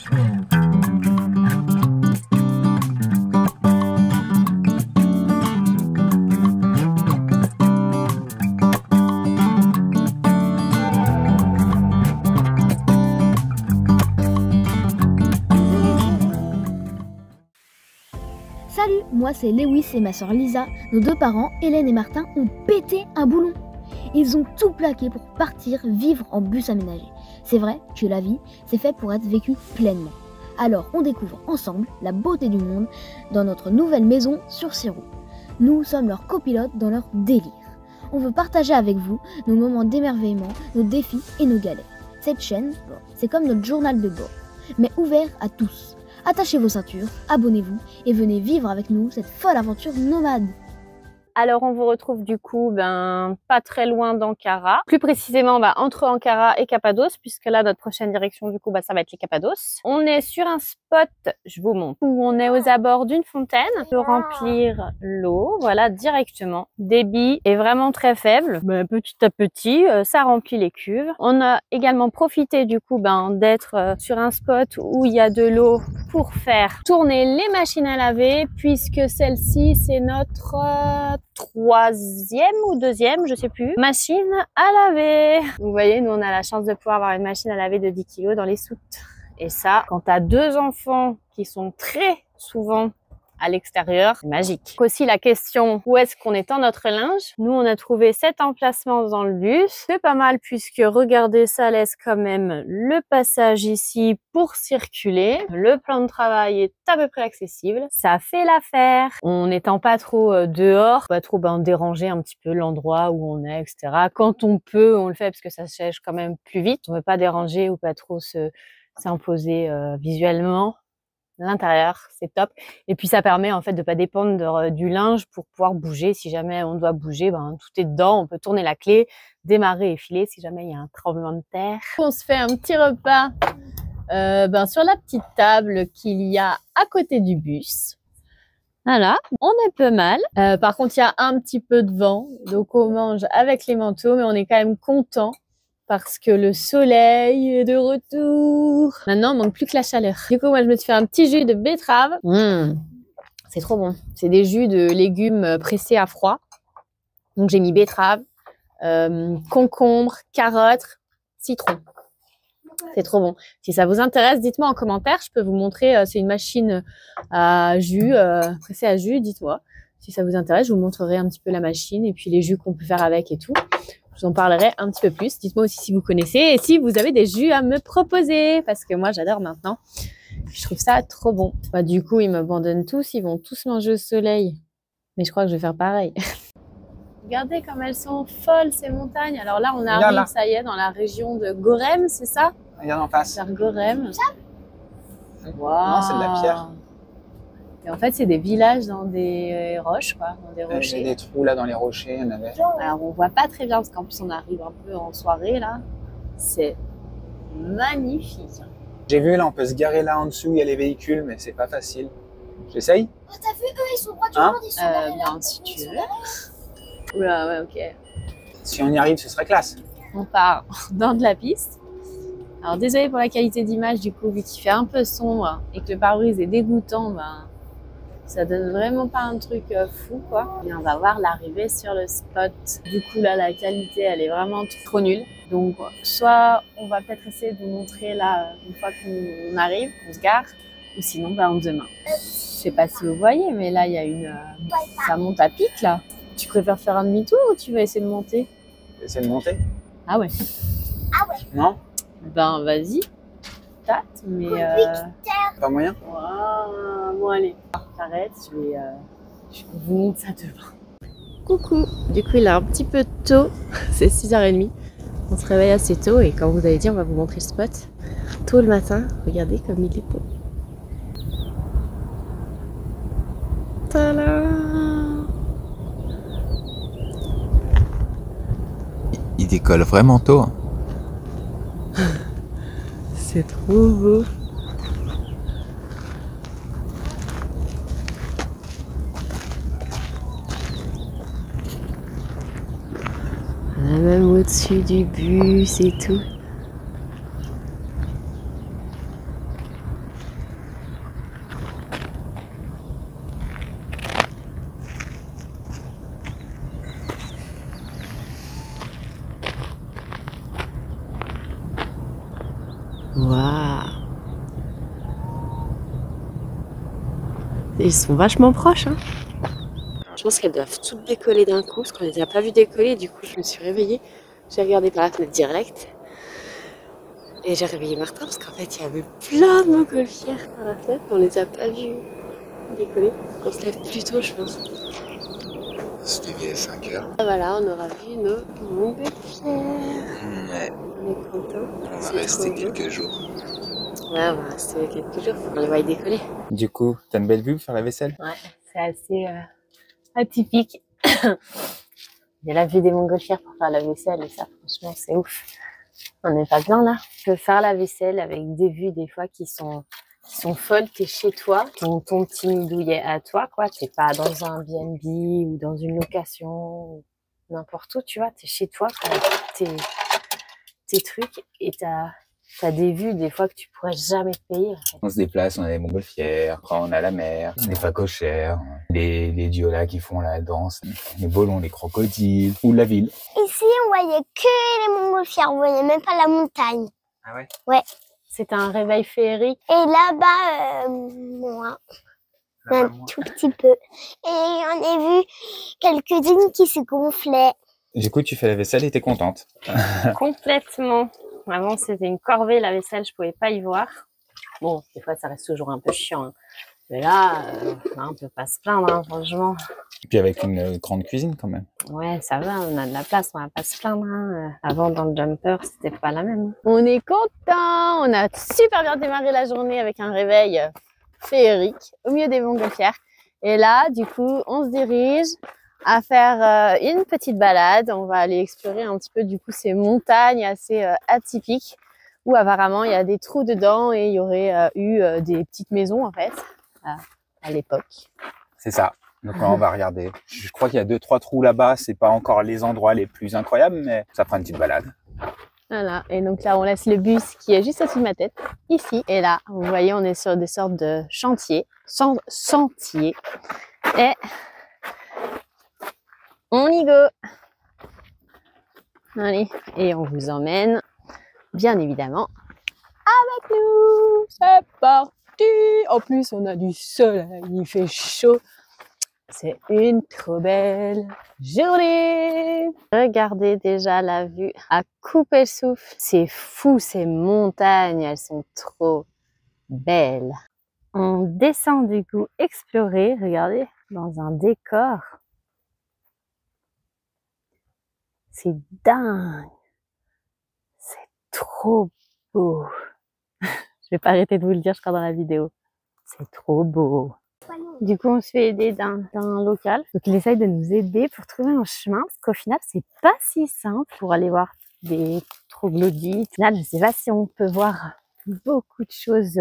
Salut, moi c'est Lewis et ma soeur Lisa. Nos deux parents, Hélène et Martin, ont pété un boulon. Ils ont tout plaqué pour partir vivre en bus aménagé. C'est vrai que la vie, c'est fait pour être vécue pleinement. Alors on découvre ensemble la beauté du monde dans notre nouvelle maison sur 6 roues. Nous sommes leurs copilotes dans leur délire. On veut partager avec vous nos moments d'émerveillement, nos défis et nos galères. Cette chaîne, c'est comme notre journal de bord, mais ouvert à tous. Attachez vos ceintures, abonnez-vous et venez vivre avec nous cette folle aventure nomade. Alors on vous retrouve du coup pas très loin d'Ankara, plus précisément entre Ankara et Cappadoce, puisque là notre prochaine direction du coup ça va être les Cappadoces. On est sur un spot, je vous montre, où on est aux abords d'une fontaine, on peut remplir l'eau, voilà, directement. Débit est vraiment très faible, petit à petit ça remplit les cuves. On a également profité du coup d'être sur un spot où il y a de l'eau pour faire tourner les machines à laver, puisque celle-ci c'est notre troisième ou deuxième, je sais plus, machine à laver. Vous voyez, nous on a la chance de pouvoir avoir une machine à laver de 10 kg dans les soutes. Et ça, quand t'as deux enfants qui sont très souvent à l'extérieur, c'est magique. Aussi la question, où est-ce qu'on étend notre linge? Nous, on a trouvé cet emplacement dans le bus. C'est pas mal puisque, regardez, ça laisse quand même le passage ici pour circuler. Le plan de travail est à peu près accessible. Ça fait l'affaire. On n'étend pas trop dehors, pas trop déranger un petit peu l'endroit où on est, etc. Quand on peut, on le fait parce que ça sèche quand même plus vite. On veut pas déranger ou pas trop s'imposer visuellement. L'intérieur, c'est top. Et puis ça permet en fait de pas dépendre du linge pour pouvoir bouger. Si jamais on doit bouger, tout est dedans. On peut tourner la clé, démarrer et filer si jamais il y a un tremblement de terre. On se fait un petit repas sur la petite table qu'il y a à côté du bus. Voilà, on est pas mal. Par contre, il y a un petit peu de vent, donc on mange avec les manteaux, mais on est quand même content. Parce que le soleil est de retour. Maintenant, il manque plus que la chaleur. Du coup, moi, je me suis fait un petit jus de betterave. C'est trop bon. C'est des jus de légumes pressés à froid. Donc, j'ai mis betterave, concombre, carottes, citron. C'est trop bon. Si ça vous intéresse, dites-moi en commentaire. Je peux vous montrer. C'est une machine à jus, pressée à jus. Dites-moi. Si ça vous intéresse, je vous montrerai un petit peu la machine et puis les jus qu'on peut faire avec et tout. Je vous en parlerai un petit peu plus. Dites-moi aussi si vous connaissez et si vous avez des jus à me proposer. Parce que moi, j'adore maintenant. Je trouve ça trop bon. Du coup, ils m'abandonnent tous. Ils vont tous manger au soleil. Mais je crois que je vais faire pareil. Regardez comme elles sont folles, ces montagnes. Alors là, on arrive, ça y est, dans la région de Gorem, c'est ça? Regarde en face. Vers Gorem. Wow. Non, c'est de la pierre. Et en fait, c'est des villages dans des roches, quoi, dans des rochers. Il y a des trous là dans les rochers, il y en avait. Alors, on voit pas très bien parce qu'en plus, on arrive un peu en soirée, là. C'est magnifique. J'ai vu, là, on peut se garer là en dessous, il y a les véhicules, mais c'est pas facile. J'essaye? Oh, t'as vu, eux, ils sont droits du monde, ils sont là. Si tu veux. Oula, ouais, ok. Si on y arrive, ce serait classe. On part dans de la piste. Alors, désolé pour la qualité d'image, du coup, vu qu'il fait un peu sombre et que le pare-brise est dégoûtant, ça donne vraiment pas un truc fou, quoi. Et on va voir l'arrivée sur le spot. Du coup, là, la qualité, elle est vraiment trop nulle. Donc, soit on va peut-être essayer de vous montrer là, une fois qu'on arrive, qu'on se gare, ou sinon, demain. Je sais pas si vous voyez, mais là, il y a une... ça monte à pic, là. Tu préfères faire un demi-tour ou tu vas essayer de monter? Essayer de monter? Ah ouais. Ah ouais. Non? Vas-y. Tâte, mais... Pas moyen? Bon, allez. J'arrête, je vous montre ça demain. Coucou. Du coup, il est un petit peu tôt. C'est 6h30. On se réveille assez tôt et comme vous avez dit, on va vous montrer le spot. Tôt le matin. Regardez comme il est beau. Tadam! Il décolle vraiment tôt. C'est trop beau. Même au-dessus du bus et tout. Ils sont vachement proches, hein. Je pense qu'elles doivent toutes décoller d'un coup, parce qu'on les a pas vues décoller. Du coup, je me suis réveillée. J'ai regardé par la fenêtre direct. Et j'ai réveillé Martin, parce qu'en fait, il y avait plein de montgolfières par la fenêtre. On les a pas vues décoller. On se lève plus tôt, je pense. Se lever à 5 heures. Voilà, on aura vu nos montgolfières. Ouais. On est contents. On va rester quelques jours. Ouais, on va rester quelques jours. On les voit décoller. Du coup, t'as une belle vue pour faire la vaisselle? Ouais, c'est assez atypique. Il y a la vue des montgolfières pour faire la vaisselle et ça, franchement, c'est ouf. On n'est pas bien là. Tu peux faire la vaisselle avec des vues des fois qui sont folles. T'es chez toi, ton petit douillet à toi, quoi. T'es pas dans un B&B ou dans une location, ou n'importe où, tu vois. T'es chez toi, t'as tes trucs et t'as des vues des fois que tu pourrais jamais payer. En fait. On se déplace, on a des montgolfières, après on a la mer, des phacochères, les diolas qui font la danse, les bolons, les crocodiles, ou la ville. Ici, on voyait que les montgolfières, on voyait même pas la montagne. Ah ouais? Ouais. C'était un réveil féerique. Et là-bas, moi, un tout petit peu. Et on a vu quelques-unes qui se gonflaient. Du coup, tu fais la vaisselle et t'es contente. Complètement. Avant, c'était une corvée, la vaisselle, je pouvais pas y voir. Bon, des fois, ça reste toujours un peu chiant. Hein. Mais là, on peut pas se plaindre, hein, franchement. Et puis avec une grande cuisine quand même. Ouais, ça va, on a de la place, on va pas se plaindre. Hein. Avant, dans le jumper, c'était pas la même. On est content, on a super bien démarré la journée avec un réveil féerique au milieu des montgolfières. Et là, du coup, on se dirige à faire une petite balade. On va aller explorer un petit peu du coup ces montagnes assez atypiques où apparemment il y a des trous dedans et il y aurait eu des petites maisons en fait à l'époque. C'est ça. Donc on va regarder. Je crois qu'il y a 2-3 trous là-bas. C'est pas encore les endroits les plus incroyables, mais ça fera une petite balade. Voilà. Et donc là, on laisse le bus qui est juste au-dessus de ma tête, ici. Et là, vous voyez, on est sur des sortes de sentiers. Et on y go. Allez, et on vous emmène, bien évidemment, avec nous. C'est parti. En plus, on a du soleil, il fait chaud. C'est une trop belle journée. Regardez déjà la vue à couper le souffle. C'est fou, ces montagnes, elles sont trop belles. On descend du coup explorer, regardez, dans un décor. C'est dingue. C'est trop beau. Je vais pas arrêter de vous le dire, je crois, dans la vidéo. C'est trop beau. Du coup, on se fait aider d'un local. Donc, il essaye de nous aider pour trouver un chemin. Parce qu'au final, c'est pas si simple pour aller voir des troglodytes. Au final, je sais pas si on peut voir beaucoup de choses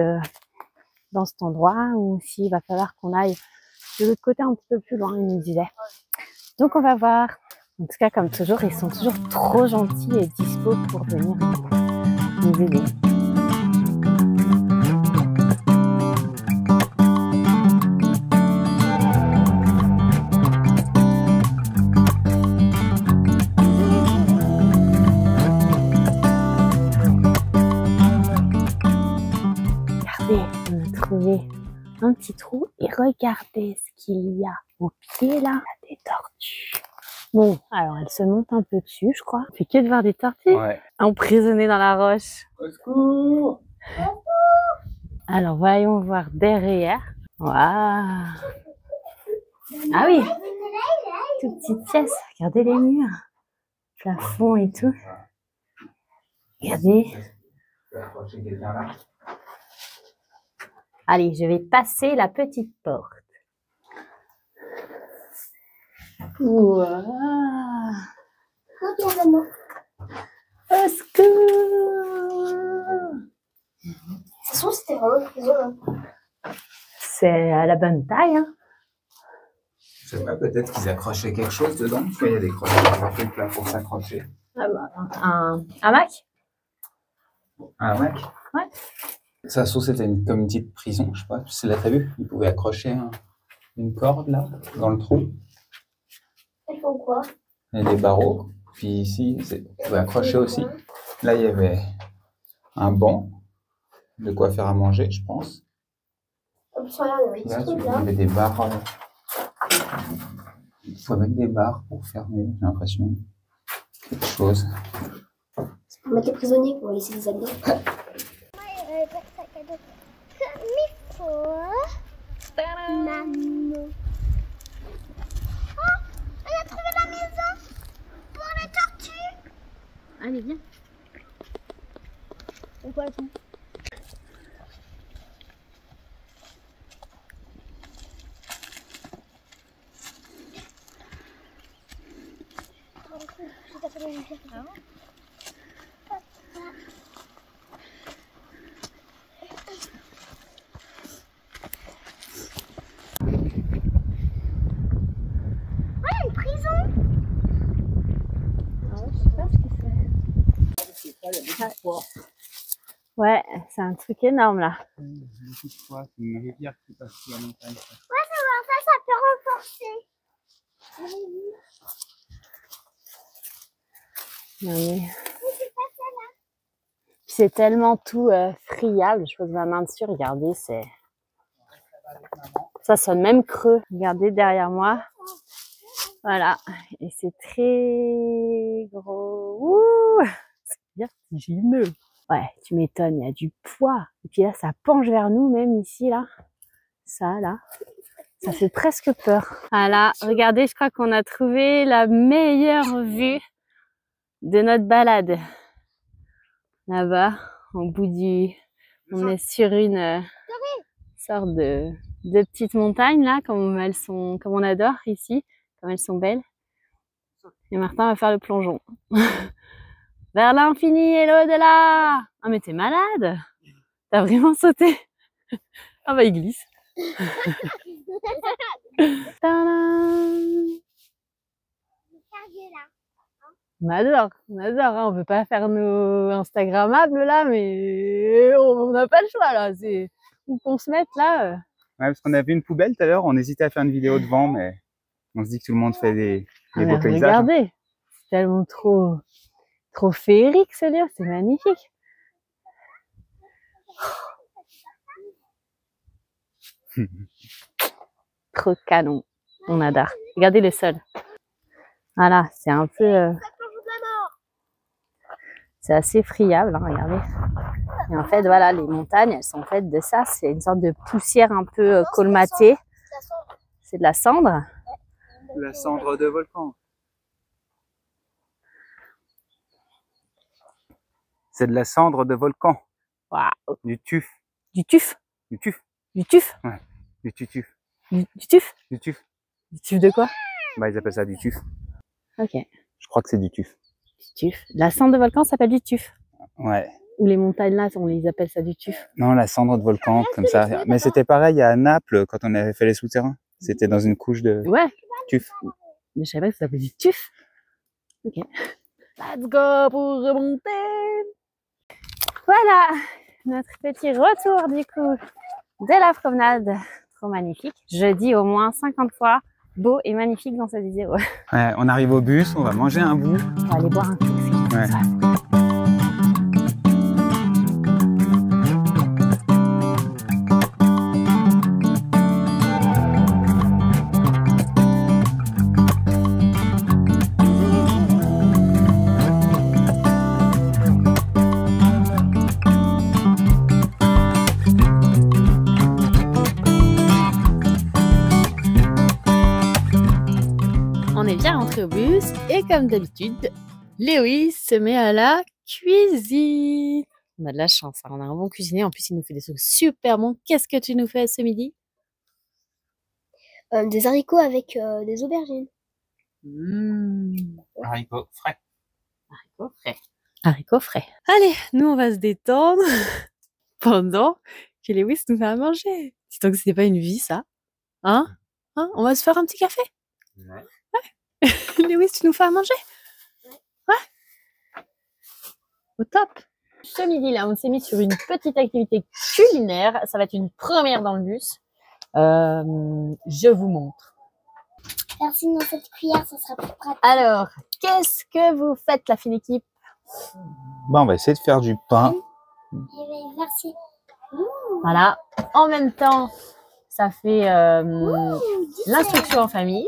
dans cet endroit ou s'il va falloir qu'on aille de l'autre côté un petit peu plus loin, il nous disait. Donc, on va voir. En tout cas, comme toujours, ils sont toujours trop gentils et dispo pour venir nous aider. On a trouvé un petit trou et regardez ce qu'il y a au pied là, il y a des tortues. Bon, alors elles se montent un peu dessus, je crois. On fait que de voir des tortues emprisonnées dans la roche. Au secours! Alors voyons voir derrière. Waouh! Ah oui! Toute petite pièce. Regardez les murs, plafond et tout. Regardez. Allez, je vais passer la petite porte. Waouh! Au secours! Ça se trouve, c'était vraiment prison. C'est à la bonne taille, hein? Je sais pas, peut-être qu'ils accrochaient quelque chose dedans. Parce qu'il y a des crochets qui ont fait le plat pour s'accrocher. Ah bah, un hamac? Un hamac? Ouais. Ça se trouve, c'était comme une petite prison, je sais pas. C'est là, t'as vu? Ils pouvaient accrocher une corde là, dans le trou. Elles font quoi? Il y a des barreaux. Puis ici, ils pouvaient accrocher aussi. Là, il y avait un banc, de quoi faire à manger, je pense. plus, regarde, il y a un petit Là, tu truc peux là. mettre des barres. Il faut mettre des barres pour fermer, j'ai l'impression. Quelque chose. C'est pour mettre les prisonniers, pour laisser les habitants. Maman. Oh, on a trouvé la maison pour les tortues. Allez, viens. Pourquoi attends? Une prison. Ouais, c'est un truc énorme là. Une petite fois, c'est une rivière qui passe sur la montagne. Ça peut renforcer. Non, mais... C'est tellement tout friable. Je pose ma main dessus, regardez, c'est... Ça sonne même creux. Regardez derrière moi. Voilà. Et c'est très gros. Ouh, c'est vertigineux. Ouais, tu m'étonnes, il y a du poids. Et puis là, ça penche vers nous, même ici, là. Ça, là. Ça fait presque peur. Voilà, regardez, je crois qu'on a trouvé la meilleure vue de notre balade. Là-bas, au bout du... On est sur une sorte de petites montagnes, là, comme elles sont, comme on adore ici, comme elles sont belles. Et Martin va faire le plongeon. Vers l'infini et l'au-delà. Ah, mais t'es malade. T'as vraiment sauté. Ah bah, il glisse. Tadam. On adore, hein. On peut pas faire nos Instagrammables là, mais on n'a pas le choix là. C'est où qu'on se mette là. Ouais, parce qu'on a vu une poubelle tout à l'heure, on hésitait à faire une vidéo devant, mais on se dit que tout le monde fait des Ah, beaux mais paysages. regardez, c'est tellement trop féerique ce lieu, c'est magnifique. Trop canon, on adore. Regardez le sol. Voilà, c'est un peu... c'est assez friable, hein, regardez. Et en fait, voilà, les montagnes, elles sont faites de ça. C'est une sorte de poussière un peu colmatée. C'est de la cendre. La cendre de volcan. C'est de la cendre de volcan. Waouh. Du tuf. Du tuf. Du tuf. Du tuf. Ouais. Du tutuf. Du tuf. Du tuf. Du tuf de quoi? Bah, ils appellent ça du tuf. Ok. Je crois que c'est du tuf. Du tuf. La cendre de volcan s'appelle du tuf. Ouais. Ou les montagnes là, on les appelle ça du tuf. Non, la cendre de volcan, comme ça. Mais c'était pareil à Naples quand on avait fait les souterrains. C'était dans une couche de Ouais. tuf. Mais je savais pas que ça s'appelait du tuf. Ok. Let's go pour remonter. Voilà, notre petit retour du coup de la promenade. Trop magnifique. Je dis au moins 50 fois beau et magnifique dans cette vidéo. Ouais, on arrive au bus, on va manger un bout. On va aller boire un coup. Ouais. On est bien rentré au bus et comme d'habitude, Lewis se met à la cuisine. On a de la chance, hein. On a un bon cuisinier. En plus, il nous fait des trucs super bons. Qu'est-ce que tu nous fais ce midi? Des haricots avec des aubergines. Haricots frais. Haricots frais. Haricots frais. Allez, nous on va se détendre pendant que Lewis nous fait à manger. Dis donc que c'était pas une vie ça. Hein? On va se faire un petit café? Ouais. Lewis, tu nous fais à manger? Ouais. Au top. Ce midi-là, on s'est mis sur une petite activité culinaire. Ça va être une première dans le bus. Je vous montre. Merci dans cette cuillère, ça sera plus pratique. Alors, qu'est-ce que vous faites, la fine équipe? Bon, on va essayer de faire du pain. Merci. Voilà. En même temps, ça fait l'instruction en famille,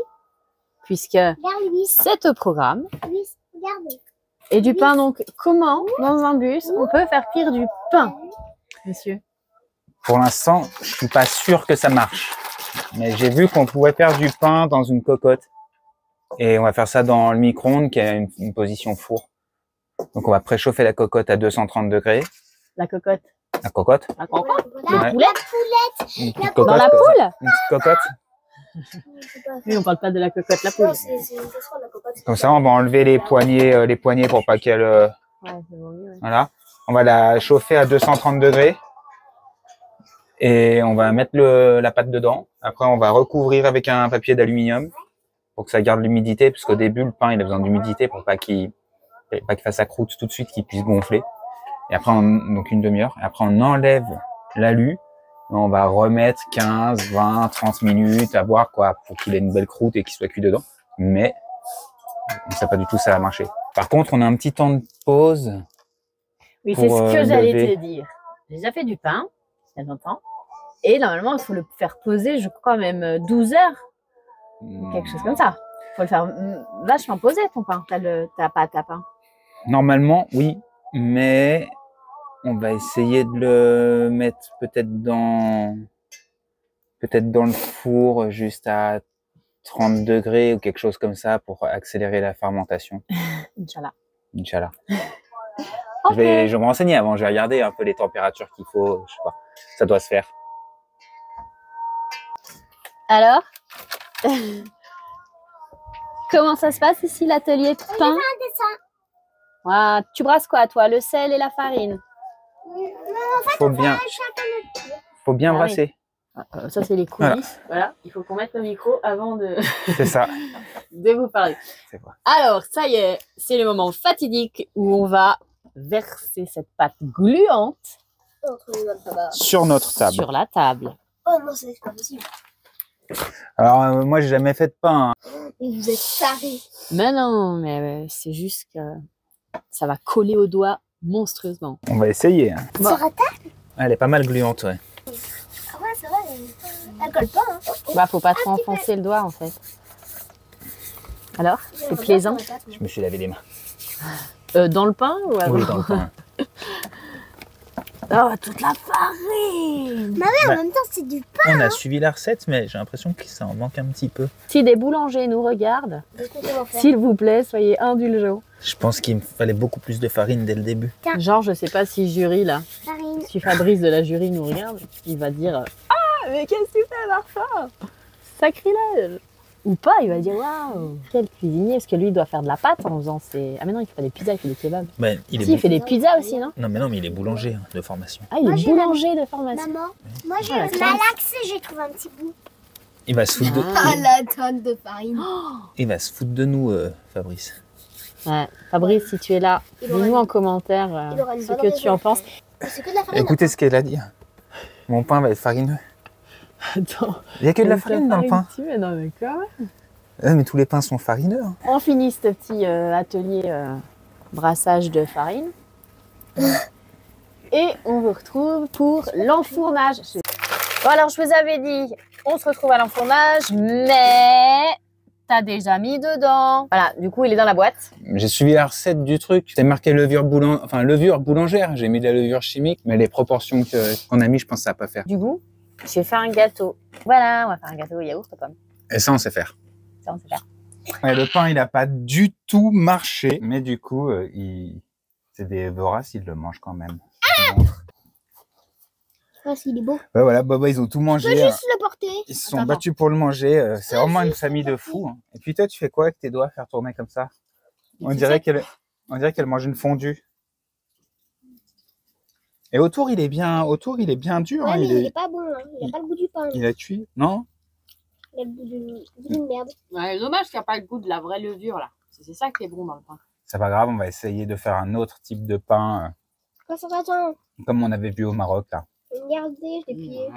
puisque Regarde, Louis. c'est au programme. Louis, regarde. Et du pain, donc, comment, dans un bus, on peut faire cuire du pain, monsieur? Pour l'instant, je suis pas sûr que ça marche. Mais j'ai vu qu'on pouvait faire du pain dans une cocotte. Et on va faire ça dans le micro-ondes qui a une position four. Donc on va préchauffer la cocotte à 230 degrés. La cocotte. La cocotte. La cocotte. Ouais. La poulette. Une petite Dans la cocotte, poule? une petite cocotte. Oui, on parle pas de la cocotte, la poule. Non, c'est la cocotte. Comme ça, on va enlever les poignées pour pas qu'elle... Ouais, c'est bon, oui, ouais. Voilà. On va la chauffer à 230 degrés. Et on va mettre la pâte dedans. Après, on va recouvrir avec un papier d'aluminium pour que ça garde l'humidité, parce qu'au début, le pain, il a besoin d'humidité pour pas qu'il fasse sa croûte tout de suite, qu'il puisse gonfler. Et après, donc une demi-heure. Et après, on enlève l'alu. On va remettre 15, 20, 30 minutes à voir quoi, pour qu'il ait une belle croûte et qu'il soit cuit dedans. Mais on sait pas du tout ça va marcher. Par contre, on a un petit temps de pause. Oui, c'est pour, ce que j'allais lever. te dire. J'ai déjà fait du pain, il y a longtemps. Et normalement, il faut le faire poser, je crois, même 12 heures. Quelque chose comme ça. Il faut le faire vachement poser, ton pain. Ta pâte à pain. Normalement, oui. Mais on va essayer de le mettre peut-être dans le four juste à 30 degrés ou quelque chose comme ça pour accélérer la fermentation. Inch'Allah. Inch'Allah. Ok. Je vais me renseigner avant, je vais regarder un peu les températures qu'il faut, je sais pas. Ça doit se faire. Alors comment ça se passe ici, l'atelier pain? Ah, tu brasses quoi, toi? Le sel et la farine? Faut bien Ah oui. brasser. Ça, c'est les coulisses. Voilà. Il faut qu'on mette le micro avant de, C'est ça. de vous parler. C'est vrai. Alors, ça y est, c'est le moment fatidique où on va verser cette pâte gluante Sur notre table. sur la table. Oh non, c'est pas possible. Alors, moi, j'ai jamais fait de pain. Hein. Mais vous êtes tarés. Mais non, mais c'est juste que ça va coller au doigt monstrueusement. On va essayer. Hein. Bon. Sur la table? Elle est pas mal gluante, ouais. Ah ouais, ça va. Elle colle pas. Hein. Bah, faut pas trop enfoncer le doigt, en fait. Alors, c'est plaisant? Je me suis lavé les mains. Dans le pain ou avant? Oui, dans le pain. Oh, toute la farine! Mais oui, en Bah. même temps, c'est du pain. On a suivi la recette, mais j'ai l'impression que ça en manque un petit peu. Si des boulangers nous regardent, Qu'est-ce qu'on va faire? s'il vous plaît, soyez indulgents. Je pense qu'il me fallait beaucoup plus de farine dès le début. Genre, je sais pas si jury, là, Farine. si Fabrice de la jury nous regarde, il va dire « Ah, mais qu'est-ce que tu fais, Marfa? Sacrilège !» Ou pas, il va dire « Waouh, quel cuisinier !» Parce que lui, il doit faire de la pâte en faisant ses... Ah mais non, il fait pas des pizzas, il fait des kebabs. Ben, il est Si, il fait des pizzas aussi, non? Non, mais il est boulanger hein, de formation. Ah, il Moi, est j'ai boulanger de formation. Maman, moi j'ai Ah, la classe. malaxé, j'ai trouvé un petit bout. Il va se foutre de, Ah. la tonne de farine. il va se foutre de nous, Fabrice. Ouais. Fabrice, si tu es là, Il aura dis-nous une- en commentaire il aura une ce bonne que tu en raison. penses. C'est que de la farine. Écoutez ce qu'elle a dit. Mon pain va être farineux. Attends, Il n'y a que de la farine dans le pain. tu mets dans le corps. Mais tous les pains sont farineux. Hein. On finit ce petit atelier brassage de farine. Et on vous retrouve pour l'enfournage. Bon alors, je vous avais dit, on se retrouve à l'enfournage, mais t'as déjà mis dedans. Voilà, du coup, il est dans la boîte. J'ai suivi la recette du truc. C'est marqué levure boulangère. J'ai mis de la levure chimique, mais les proportions qu'on a mis, je pense que ça va pas faire. Du coup, j'ai fait un gâteau. Voilà, on va faire un gâteau au yaourt aux pommes. Et ça, on sait faire. Ça, on sait faire. Ouais, le pain, il n'a pas du tout marché. Mais du coup, c'est des voraces, ils le mangent quand même. Je sais pas s'il est beau. Ouais, voilà, Boba, ils ont tout mangé. Je peux juste le porter. Ils se sont Attends, battus pour le manger. C'est vraiment une famille de fous. Hein. Et puis toi, tu fais quoi avec tes doigts, faire tourner comme ça? On dirait qu'elle mange une fondue. Et autour, il est bien dur. Ouais, Hein. mais il est pas bon. Hein. Il a pas le goût du pain. Il a cuit, non? Il a le goût d'une merde. Ouais, dommage qu'il n'y a pas le goût de la vraie levure, là. C'est ça qui est bon dans le pain. C'est pas grave, on va essayer de faire un autre type de pain, Concentration. comme on avait vu au Maroc, là. Regardez, je l'ai plié.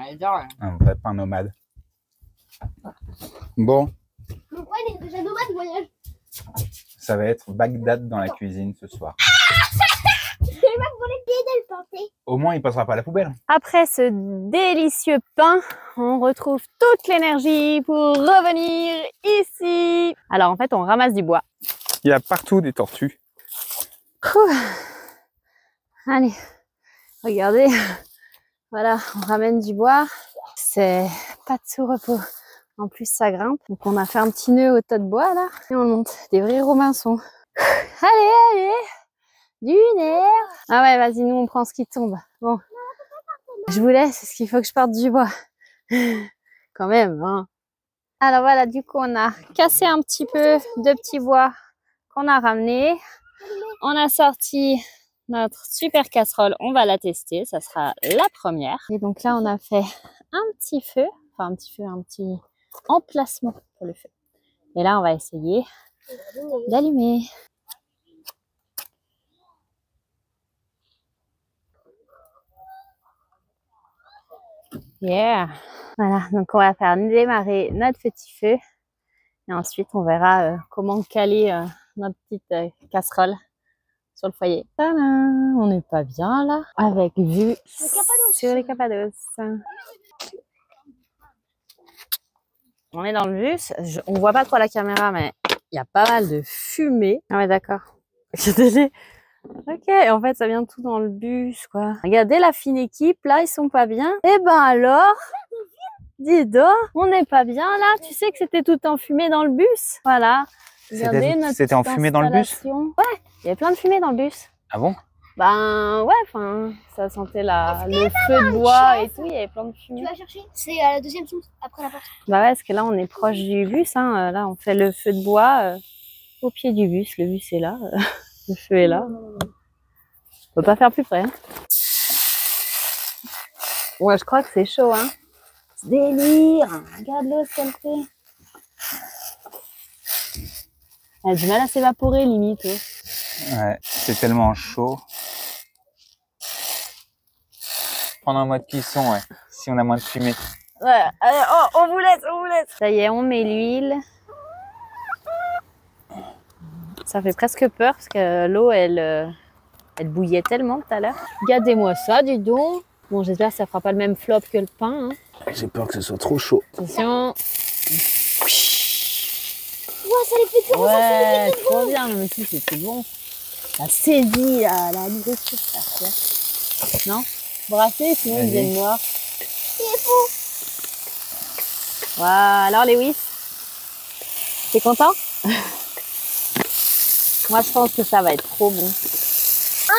Un vrai pain nomade. Bon, Pourquoi il est déjà nomade voyage? ça va être Bagdad dans la cuisine ce soir. Au moins, il passera pas à la poubelle. Après ce délicieux pain, on retrouve toute l'énergie pour revenir ici. Alors en fait, on ramasse du bois. Il y a partout des tortues. Ouh. Allez, regardez. Voilà, on ramène du bois. C'est pas de sous-repos. En plus, ça grimpe. Donc on a fait un petit nœud au tas de bois là. Et on monte. Des vrais Robinson. Allez, allez. Du nerf. Ah ouais, vas-y, nous on prend ce qui tombe. Bon. Je vous laisse parce qu'il faut que je parte du bois. Quand même, hein. Alors voilà, du coup, on a cassé un petit peu de petits bois qu'on a ramené. On a sorti notre super casserole. On va la tester. Ça sera la première. Et donc là, on a fait un petit feu. Enfin, un petit emplacement pour le feu. Et là, on va essayer d'allumer. Yeah! Voilà, donc on va faire démarrer notre petit feu. Et ensuite, on verra comment caler notre petite casserole sur le foyer. Tadam! On n'est pas bien là, avec vue sur les Cappadoces. On est dans le bus. On voit pas trop la caméra, mais il y a pas mal de fumée. Ah ouais, d'accord. Ok, en fait, ça vient tout dans le bus, quoi. Regardez la fine équipe, là, ils sont pas bien. Eh ben alors, dis donc, on n'est pas bien, là. Tu sais que c'était tout enfumé dans le bus. Voilà. Regardez notre C'était enfumé dans le bus? Ouais, il y avait plein de fumée dans le bus. Ah bon? Ben, ouais, enfin, ça sentait le feu de bois et tout, il y avait plein de fumée. Tu vas chercher? C'est à la deuxième source, après la porte. Bah ouais, parce que là, on est proche du bus, hein. Là, on fait le feu de bois au pied du bus. Le bus est là. Le feu est là. On peut pas faire plus près. Hein. Ouais, je crois que c'est chaud. Hein. C'est délire. Regarde l'eau, ce qu'elle fait. Elle a du mal à s'évaporer, limite. Ouais, c'est tellement chaud. Prendre un mode cuisson, ouais. Si on a moins de fumée. Ouais, allez, oh, on vous laisse, on vous laisse. Ça y est, on met l'huile. Ça fait presque peur parce que l'eau, elle bouillait tellement tout à l'heure. Regardez-moi ça, dis donc. Bon, j'espère que ça fera pas le même flop que le pain. Hein. J'ai peur que ce soit trop chaud. Attention. Ouais, ça les fait trop. Ouais, trop bien. Non, mais si, c'était bon. Ça saisit la nourriture, ça. Non? Brasser, sinon ils viennent noirs. C'est faux. Voilà. Alors, Lewis, t'es content? Moi, je pense que ça va être trop bon.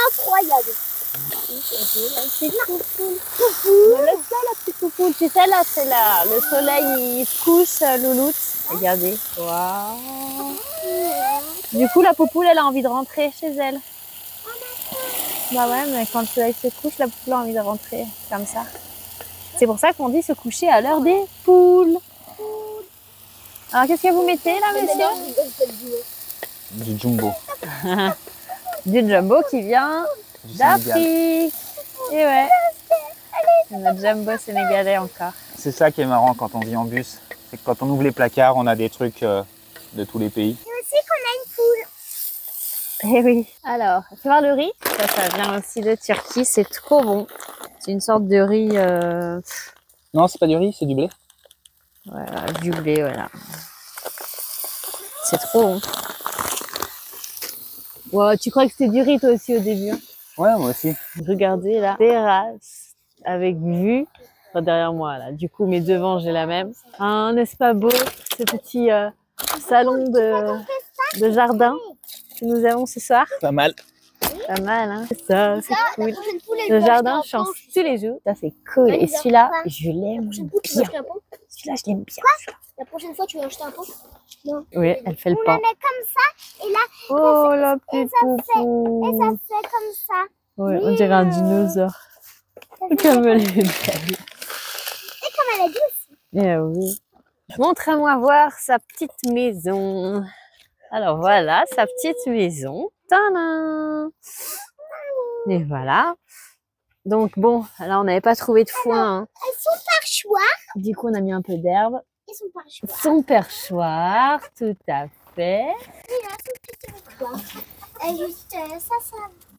Incroyable. C'est Poupoule. Laisse là la petite Poupoule. Tu sais, là, c'est là. Le soleil, il se couche, louloute. Regardez. Waouh. Du coup, la Poupoule, elle a envie de rentrer chez elle. Bah ouais, mais quand le soleil se couche, la Poupoule a envie de rentrer. Comme ça. C'est pour ça qu'on dit se coucher à l'heure des poules. Alors, qu'est-ce que vous mettez là, monsieur? Du jumbo. Du jumbo qui vient d'Afrique. Et ouais. Notre jumbo sénégalais encore. C'est ça qui est marrant quand on vit en bus. C'est que quand on ouvre les placards, on a des trucs de tous les pays. Et aussi qu'on a une poule. Eh oui. Alors, tu vois le riz? Ça vient aussi de Turquie. C'est trop bon. C'est une sorte de riz. Non, c'est pas du riz, c'est du blé. Voilà, du blé, voilà. C'est trop bon. Ouais, tu crois que c'était du riz toi aussi au début? Hein? Ouais, moi aussi. Regardez la terrasse avec vue derrière moi là. Du coup, mais devant j'ai la même. Hein, n'est-ce pas beau ce petit salon de jardin que nous avons ce soir? Pas mal. Pas mal, hein? Ça, c'est cool. Le jardin change tous les jours. Ça, c'est cool. Et celui-là, je l'aime bien. Celui-là, je l'aime bien. La prochaine fois, tu vas acheter un pot? Non. Oui, elle fait le On pain. la met comme ça et là, Oh, la petite et ça poupou. fait comme ça. Ouais, on dirait un dinosaure. Comme elle est belle. Et comme elle a dit aussi. Eh oui. Montre-moi voir sa petite maison. Alors voilà, sa petite maison. Tadam! Et voilà. Donc bon, là on n'avait pas trouvé de foin. Hein. Elles sont par choix. Du coup on a mis un peu d'herbe. Elles sont par choix. Son perchoir, tout à fait. Et là, son petit perchoir. Et juste ça.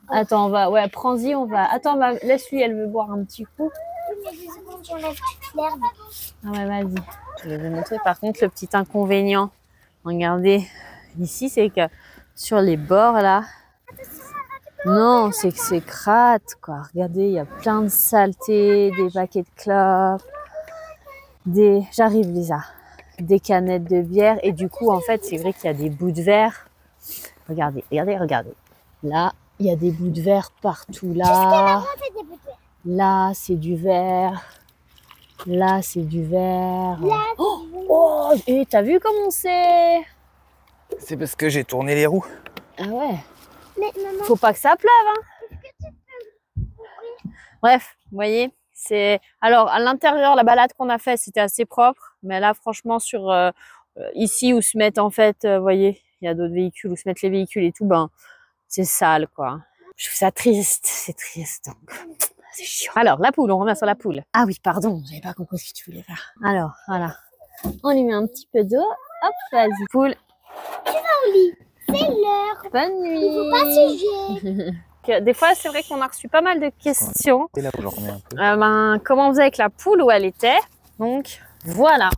Attends, on va, ouais, prends-y, on va. Attends, laisse-lui, elle veut boire un petit coup. Oui, mais 2 secondes, j'enlève toute l'herbe. Ah ouais, vas-y. Je vais vous montrer. Par contre, le petit inconvénient, regardez, ici, c'est que sur les bords, là, non, c'est que c'est crade, quoi. Regardez, il y a plein de saletés, des paquets de clopes, j'arrive, Lisa, des canettes de bière. Et du coup, en fait, c'est vrai qu'il y a des bouts de verre. Regardez, regardez, regardez. Là, il y a des bouts de verre partout, là. Là, c'est du verre. Là, c'est du verre. Oh, oh, et t'as vu comment c'est? C'est parce que j'ai tourné les roues. Ah ouais. Mais maman, Faut pas que ça pleuve, hein. Bref, vous voyez, c'est. Alors, à l'intérieur, la balade qu'on a fait, c'était assez propre. Mais là, franchement, sur ici où se mettent en fait, vous voyez, il y a d'autres véhicules où se mettent les véhicules et tout, ben, c'est sale, quoi. Je trouve ça triste, c'est triste. Donc, c'est chiant. Alors, la poule, on revient sur la poule. Ah oui, pardon, j'avais pas compris ce que tu voulais faire. Alors, voilà. On lui met un petit peu d'eau. Hop, vas-y. Poule. c'est l'heure. Bonne nuit. Pas sujet. Des fois, c'est vrai qu'on a reçu pas mal de questions. Et là, je remets un peu. Comment on faisait avec la poule, où elle était. Donc, voilà.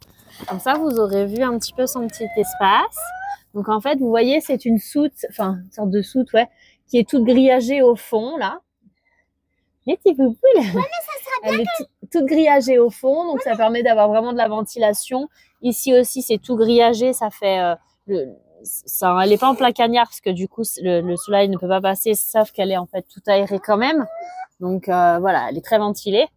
Comme ça, vous aurez vu un petit peu son petit espace. Donc, en fait, vous voyez, c'est une soute, enfin, une sorte de soute, ouais, qui est toute grillagée au fond, là. Les petits poupoules. Ouais, mais ça sera bien. Elle est toute grillagée au fond, donc ça permet d'avoir vraiment de la ventilation. Ici aussi, c'est tout grillagé, ça fait... elle n'est pas en plein cagnard parce que du coup le soleil ne peut pas passer, sauf qu'elle est en fait tout aérée quand même. Donc voilà, elle est très ventilée.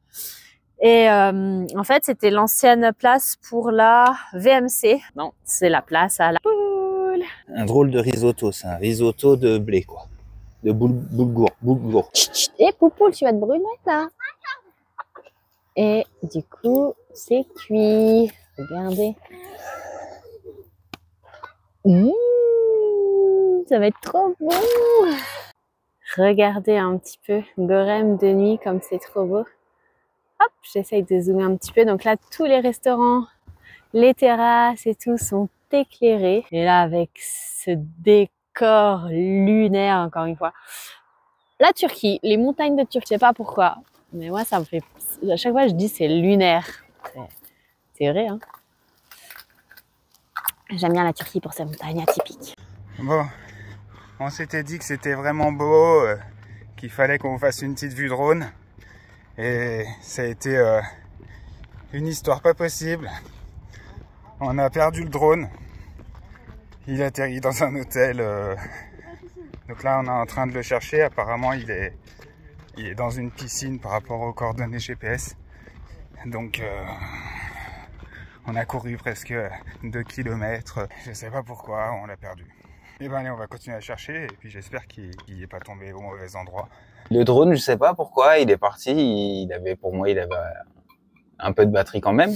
Et en fait, c'était l'ancienne place pour la VMC. Non, c'est la place à la poule. Un drôle de risotto, c'est un risotto de blé, quoi. De boulgour. Et Poupoule, tu vas te brûler là. Et du coup, c'est cuit. Regardez. Ça va être trop bon. Regardez un petit peu Gorem de nuit comme c'est trop beau. Hop, j'essaye de zoomer un petit peu. Donc là, tous les restaurants, les terrasses et tout sont éclairés. Et là, avec ce décor lunaire, encore une fois. La Turquie, les montagnes de Turquie, je sais pas pourquoi, mais moi, ça me fait... À chaque fois, je dis c'est lunaire. C'est vrai, hein. J'aime bien la Turquie pour ses montagnes atypiques. Bon, on s'était dit que c'était vraiment beau, qu'il fallait qu'on fasse une petite vue drone. Et ça a été une histoire pas possible. On a perdu le drone. Il atterrit dans un hôtel. Donc là, on est en train de le chercher. Apparemment, il est dans une piscine par rapport aux coordonnées GPS. Donc... on a couru presque 2 km, je sais pas pourquoi, on l'a perdu. Et ben allez, on va continuer à chercher et puis j'espère qu'il n'est pas tombé au mauvais endroit. Le drone, je sais pas pourquoi, il est parti, pour moi, il avait un peu de batterie quand même.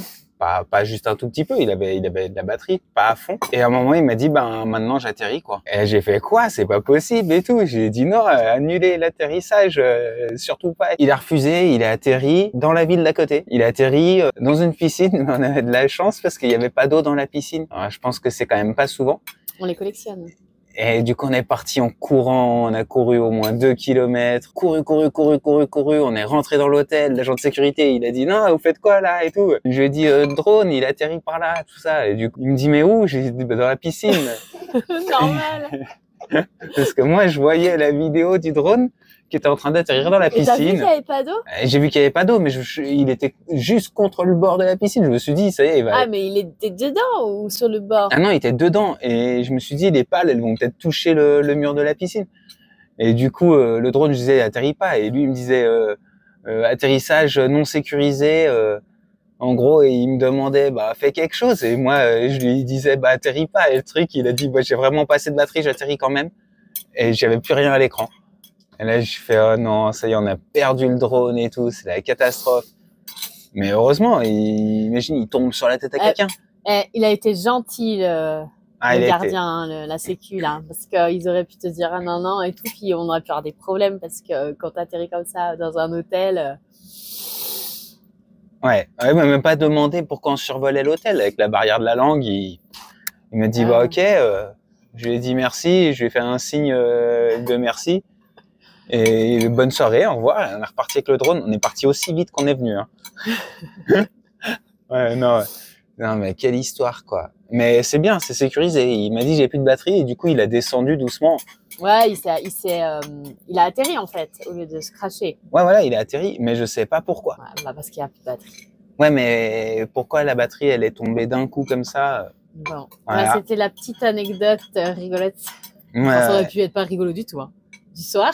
Pas juste un tout petit peu, il avait de la batterie, pas à fond. Et à un moment, il m'a dit, ben, maintenant, j'atterris, quoi. Et j'ai fait quoi? C'est pas possible et tout. J'ai dit non, annulez l'atterrissage, surtout pas. Il a refusé, il a atterri dans la ville d'à côté. Il a atterri dans une piscine, mais on avait de la chance parce qu'il y avait pas d'eau dans la piscine. Alors, je pense que c'est quand même pas souvent. On les collectionne. Et du coup, on est parti en courant, on a couru au moins 2 km, couru, on est rentré dans l'hôtel, l'agent de sécurité, il a dit, non, vous faites quoi là, et tout. Je lui ai dit, drone, il atterrit par là, tout ça. Et du coup, il me dit, mais où? J'ai dit, bah, dans la piscine. Normal. Parce que moi, je voyais la vidéo du drone qui était en train d'atterrir dans la piscine. Et t'as vu qu'il n'y avait pas d'eau? J'ai vu qu'il n'y avait pas d'eau, mais il était juste contre le bord de la piscine. Je me suis dit, ça y est, il va... Ah, mais il était dedans ou sur le bord? Ah non, il était dedans. Et je me suis dit, les pales, elles vont peut-être toucher le mur de la piscine. Et du coup, le drone, je disais, atterrit pas. Et lui, il me disait, atterrissage non sécurisé. En gros, et il me demandait, bah, fais quelque chose. Et moi, je lui disais, bah, atterris pas. Et le truc, il a dit, bah, j'ai vraiment pas assez de batterie, j'atterris quand même. Et j'avais plus rien à l'écran. Et là, je fais, oh non, ça y est, on a perdu le drone et tout, c'est la catastrophe. Mais heureusement, imagine, il tombe sur la tête à quelqu'un. Il a été gentil, le gardien, la sécu, là, parce qu'ils auraient pu te dire, ah non, non, et tout, puis on aurait pu avoir des problèmes, parce que quand t'atterris comme ça dans un hôtel... Ouais, il m'a même pas demandé pourquoi on survolait l'hôtel, avec la barrière de la langue, il m'a dit, bah ok, je lui ai dit merci, je lui ai fait un signe de merci. Et bonne soirée, au revoir. On est reparti avec le drone. On est parti aussi vite qu'on est venu. Hein. Ouais, non, mais quelle histoire, quoi. Mais c'est bien, c'est sécurisé. Il m'a dit j'ai plus de batterie et du coup il a descendu doucement. Ouais, il a atterri en fait au lieu de se cracher. Ouais, voilà, il a atterri, mais je sais pas pourquoi. Ouais, bah parce qu'il y a plus de batterie. Ouais, mais pourquoi la batterie elle est tombée d'un coup comme ça? Bon, Voilà. là, c'était la petite anecdote rigolote. Ouais, Enfin, ça aurait pu être pas rigolo du tout, hein. Du soir.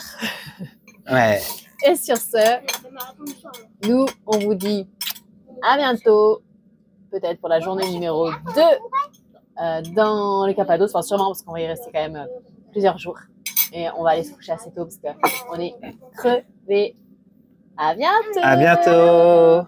ouais. Et sur ce, nous, on vous dit à bientôt, peut-être pour la journée numéro 2 dans les Cappadoces, enfin sûrement parce qu'on va y rester quand même plusieurs jours. Et on va aller se coucher assez tôt parce qu'on est crevés. À bientôt! À bientôt!